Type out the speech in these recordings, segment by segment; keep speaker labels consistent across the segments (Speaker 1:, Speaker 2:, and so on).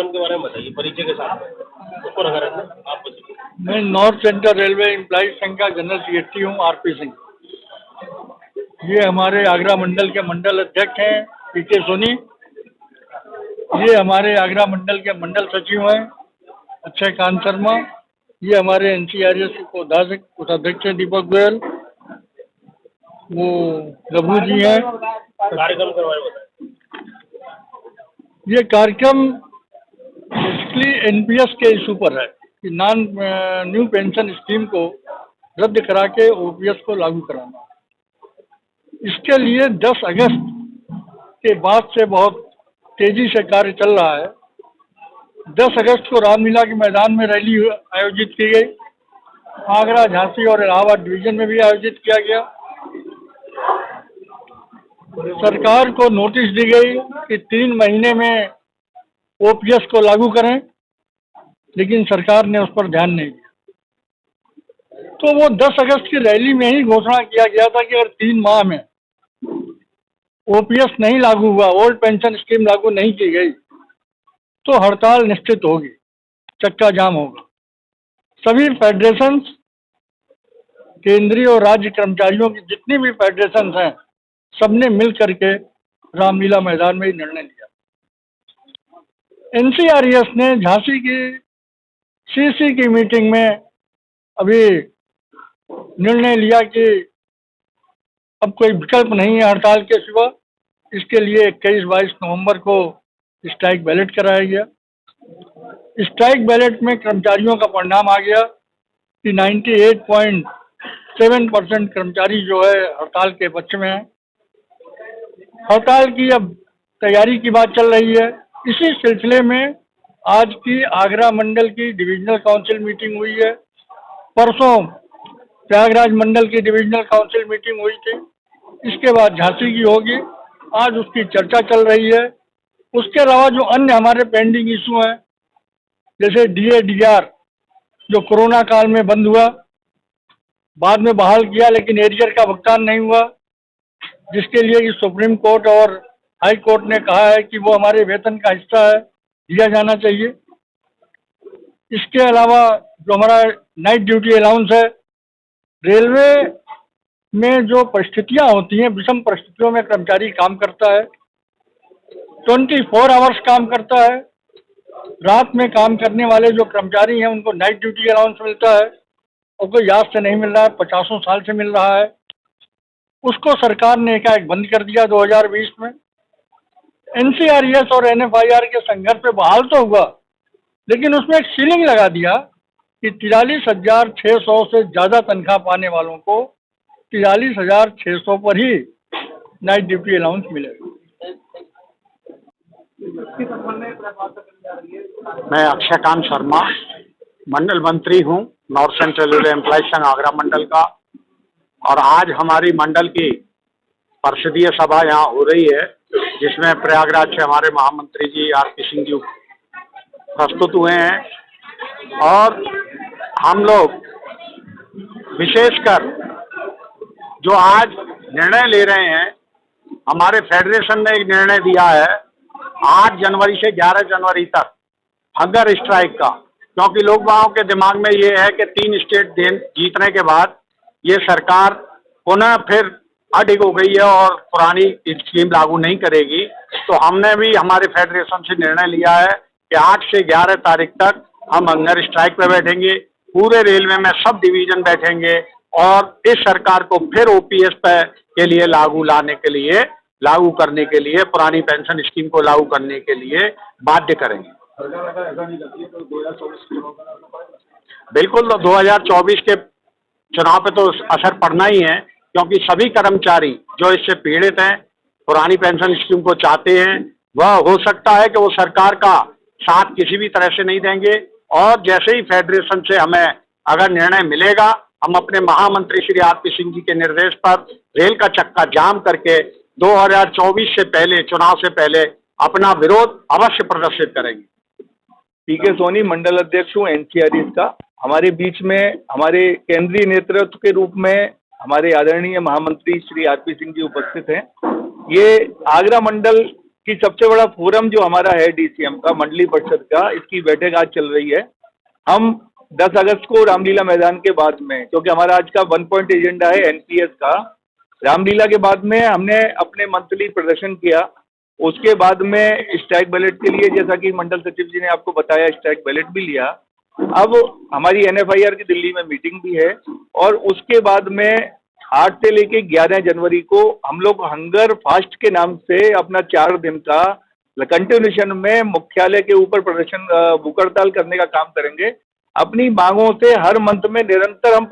Speaker 1: कार्यक्रम के बारे में बताइए परिचय के साथ में, उसको रखा रहता है आप बताइए।
Speaker 2: मैं नॉर्थ सेंट्रल रेलवे एम्प्लॉय संघ का जनरल सेक्रेटरी हूँ, आरपी सिंह। ये हमारे आगरा मंडल के मंडल अध्यक्ष हैं पीके सोनी। ये हमारे आगरा मंडल के मंडल सचिव हैं अक्षय कांत शर्मा। ये हमारे एनसीआरएस के कोषाध्यक्ष हैं दीपक गोयल। वो गबरू जी हैं।
Speaker 1: कार्यक्रम के बारे में बताइए।
Speaker 2: ये कार्यक्रम बेसिकली एनपीएस के इशू पर है कि न्यू पेंशन स्कीम को रद्द करा के ओपीएस को लागू कराना। इसके लिए 10 अगस्त के बाद से बहुत तेजी से कार्य चल रहा है। 10 अगस्त को रामलीला के मैदान में रैली आयोजित की गई। आगरा, झांसी और इलाहाबाद डिवीजन में भी आयोजित किया गया। सरकार को नोटिस दी गई कि 3 महीने में ओपीएस को लागू करें, लेकिन सरकार ने उस पर ध्यान नहीं दिया। तो वो 10 अगस्त की रैली में ही घोषणा किया गया था कि अगर 3 माह में ओपीएस नहीं लागू हुआ, ओल्ड पेंशन स्कीम लागू नहीं की गई, तो हड़ताल निश्चित होगी, चक्का जाम होगा। सभी फेडरेशन, केंद्रीय और राज्य कर्मचारियों की जितनी भी फेडरेशन हैं, सबने मिल करके रामलीला मैदान में ही निर्णय लिया। एनसीआरएस ने झांसी की सीसी की मीटिंग में अभी निर्णय लिया कि अब कोई विकल्प नहीं है हड़ताल के सिवा। इसके लिए 21-22 नवंबर को स्ट्राइक बैलेट कराया गया। स्ट्राइक बैलेट में कर्मचारियों का परिणाम आ गया कि 98.7% कर्मचारी जो है हड़ताल के पक्ष में है। हड़ताल की अब तैयारी की बात चल रही है। इसी सिलसिले में आज की आगरा मंडल की डिविजनल काउंसिल मीटिंग हुई है। परसों प्रयागराज मंडल की डिविजनल काउंसिल मीटिंग हुई थी। इसके बाद झांसी की होगी। आज उसकी चर्चा चल रही है। उसके अलावा जो अन्य हमारे पेंडिंग इशू हैं, जैसे डीआर जो कोरोना काल में बंद हुआ, बाद में बहाल किया, लेकिन एरियर का भुगतान नहीं हुआ, जिसके लिए कि सुप्रीम कोर्ट और हाई कोर्ट ने कहा है कि वो हमारे वेतन का हिस्सा है, दिया जाना चाहिए। इसके अलावा जो हमारा नाइट ड्यूटी अलाउंस है, रेलवे में जो परिस्थितियां होती हैं, विषम परिस्थितियों में कर्मचारी काम करता है, 24 आवर्स काम करता है। रात में काम करने वाले जो कर्मचारी हैं उनको नाइट ड्यूटी अलाउंस मिलता है, और कोई आज से नहीं मिल रहा है, 50 साल से मिल रहा है। उसको सरकार ने एकाएक बंद कर दिया 2020 में। एनसीआरएस और एनएफआईआर के संघर्ष पे बहाल तो हुआ, लेकिन उसमें एक सीलिंग लगा दिया कि 43,600 से ज़्यादा तनख्वाह पाने वालों को 43,600 पर ही नाइट ड्यूटी अलाउंस मिलेगा।
Speaker 3: मैं अक्षय कांत शर्मा मंडल मंत्री हूं, नॉर्थ सेंट्रल रेलवे एम्प्लॉय संघ आगरा मंडल का। और आज हमारी मंडल की परिषदीय सभा यहाँ हो रही है, जिसमें प्रयागराज से हमारे महामंत्री जी आरपी सिंह जी प्रस्तुत हुए हैं। और हम लोग विशेषकर जो आज निर्णय ले रहे हैं, हमारे फेडरेशन ने एक निर्णय दिया है 8 जनवरी से 11 जनवरी तक हंगर स्ट्राइक का, क्योंकि लोगों के दिमाग में ये है कि 3 स्टेट जीतने के बाद ये सरकार पुनः फिर अडिग हो गई है और पुरानी स्कीम लागू नहीं करेगी। तो हमने भी हमारे फेडरेशन से निर्णय लिया है कि 8 से 11 तारीख तक हम हंगर स्ट्राइक पे बैठेंगे। पूरे रेलवे में सब डिवीजन बैठेंगे और इस सरकार को फिर ओपीएस पे के लिए लागू करने के लिए पुरानी पेंशन स्कीम को लागू करने के लिए बाध्य करेंगे। बिल्कुल, 2024 के चुनाव पे तो असर पड़ना ही है, क्योंकि सभी कर्मचारी जो इससे पीड़ित हैं, पुरानी पेंशन स्कीम को चाहते हैं, वह हो सकता है कि वो सरकार का साथ किसी भी तरह से नहीं देंगे। और जैसे ही फेडरेशन से हमें अगर निर्णय मिलेगा, हम अपने महामंत्री श्री आरपी सिंह जी के निर्देश पर रेल का चक्का जाम करके 2024 से पहले, चुनाव से पहले अपना विरोध अवश्य प्रदर्शित करेंगे।
Speaker 4: पीके सोनी मंडल अध्यक्ष हूँ एनसीआरएस का। हमारे बीच में हमारे केंद्रीय नेतृत्व के रूप में हमारे आदरणीय महामंत्री श्री आरपी सिंह जी उपस्थित हैं। ये आगरा मंडल कि सबसे बड़ा फोरम जो हमारा है डीसीएम का, मंडली परिषद का, इसकी बैठक आज चल रही है। हम 10 अगस्त को रामलीला मैदान के बाद में, क्योंकि हमारा आज का 1 पॉइंट एजेंडा है एनपीएस का, रामलीला के बाद में हमने अपने मंथली प्रदर्शन किया। उसके बाद में स्ट्राइक बैलेट के लिए, जैसा कि मंडल सचिव जी ने आपको बताया, स्ट्राइक बैलेट भी लिया। अब हमारी एनएफआईआर की दिल्ली में मीटिंग भी है और उसके बाद में 8 से लेके 11 जनवरी को हम लोग हंगर फास्ट के नाम से अपना 4 दिन का कंटिन्यूशन में मुख्यालय के ऊपर प्रदर्शन, भूख हड़ताल करने का काम करेंगे। अपनी मांगों से हर मंथ में निरंतर हम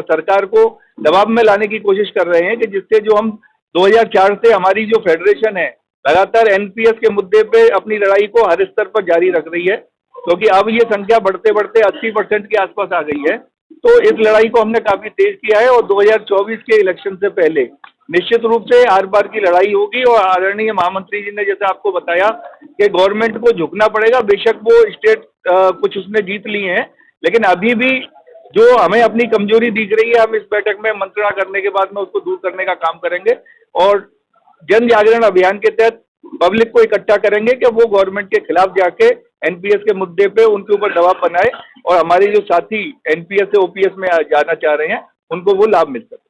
Speaker 4: सरकार को दबाव में लाने की कोशिश कर रहे हैं कि जिससे जो हम 2004 से हमारी जो फेडरेशन है लगातार एनपीएस के मुद्दे पे अपनी लड़ाई को हर स्तर पर जारी रख रही है, क्योंकि अब ये संख्या बढ़ते बढ़ते 80% के आसपास आ गई है। तो इस लड़ाई को हमने काफी तेज किया है और 2024 के इलेक्शन से पहले निश्चित रूप से आर पार की लड़ाई होगी। और आदरणीय महामंत्री जी ने जैसे आपको बताया कि गवर्नमेंट को झुकना पड़ेगा, बेशक वो स्टेट कुछ उसने जीत ली हैं, लेकिन अभी भी जो हमें अपनी कमजोरी दिख रही है, हम इस बैठक में मंत्रणा करने के बाद में उसको दूर करने का काम करेंगे और जन जागरण अभियान के तहत पब्लिक को इकट्ठा करेंगे कि वो गवर्नमेंट के खिलाफ जाके एनपीएस के मुद्दे पे उनके ऊपर दबाव बनाए और हमारे जो साथी एनपीएस से ओपीएस में जाना चाह रहे हैं उनको वो लाभ मिल सके।